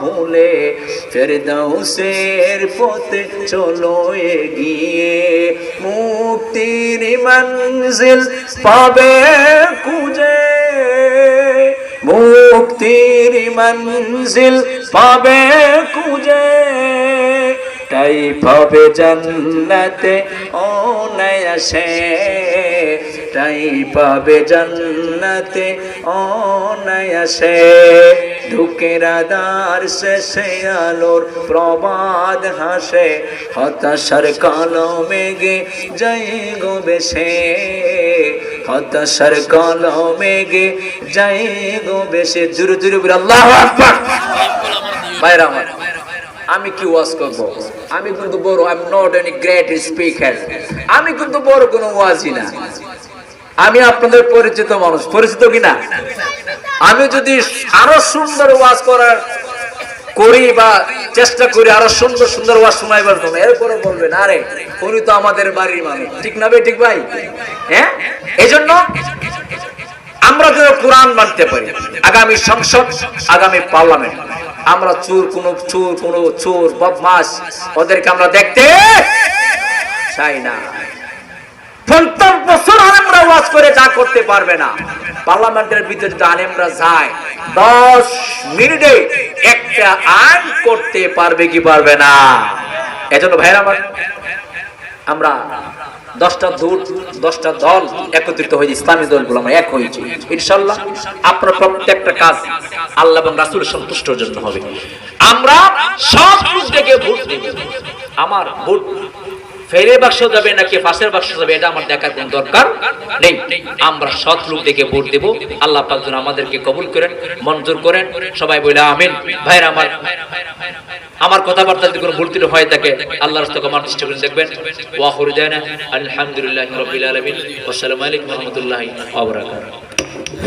ভুলে ফেরদাউসের পথে চলো এগিয়ে, মুক্তির মঞ্জিল পাবে খুঁজে, মুক্তির মঞ্জিল পাবে খুঁজে, তাই পাবে জান্নাতে অনায়াসে, তাই পাবে জান্নাতে অনায়াসে। দুঃখের আধার শেষে আলোর প্রবাদ হাসে, হতাশার কালো মেঘে যাই গো বেশে, হতাশার কালো মেঘে যাই গো বেশে। জোরে জোরে বলে আল্লাহু আকবার। ভাইরা আমার, আমি কি ওয়াজ করব? আমি কিন্তু বড়, I am not any great speaker, আমি কিন্তু বড় কোনো ওয়াজই না। আমি আপনাদের পরিচিত মানুষ, পরিচিত কিনা? আমি যদি আরো সুন্দর ওয়াজ করি বা চেষ্টা করি আরো সুন্দর সুন্দর ওয়াজ শোনাইবার জন্য, এরপরে বলবেন আরে উনি তো আমাদের বাড়ির মানুষ, ঠিক না ভাই? ঠিক ভাই? হ্যাঁ, এই জন্য আমরা যেন কোরআন মানতে পারি। আগামী সংসদ, আগামী পার্লামেন্ট, আমরা চোর বদমাশ ওদেরকে আমরা দেখতে চাই না। 50 বছর আলেমরা ওয়াজ করে যা করতে পারবে না, পার্লামেন্টের ভিতরে যদি আলেমরা যায় 10 মিনিটে একটা আইন করতে পারবে কি পারবে না? এজন্য ভাইরা আমার, আমরা 10টা দল একত্রিত হয়ে ইসলামী দলগুলো আমরা এক হয়েছি। ইনশাআল্লাহ আপনার প্রত্যেকটা কাজ আল্লাহ এবং রাসূলের সন্তুষ্টির জন্য হবে। আমরা সব লোক থেকে ভোট দেব। আমার ভোট ফেরে বাক্স যাবে নাকি পাশের বাক্স যাবে এটা আমার দেখার কোনো দরকার নেই। আমরা সৎ লোক দেখে ভোট দেব। আল্লাহ পাক যেন আমাদেরকে কবুল করেন, মঞ্জুর করেন। সবাই বলে আমিন। ভাইরা আমার কথাবার্তা যদি কোনো ভুল ত্রুটি হয়ে থাকে আল্লাহর রাস্তায় ক্ষমার চেষ্টা করে দেখবেন। ওয়া আখিরু দাওয়ানা আলহামদুলিল্লাহি রাব্বিল আলামিন। আসসালামু আলাইকুম ওয়া রাহমাতুল্লাহি ওয়া বারাকাতুহু।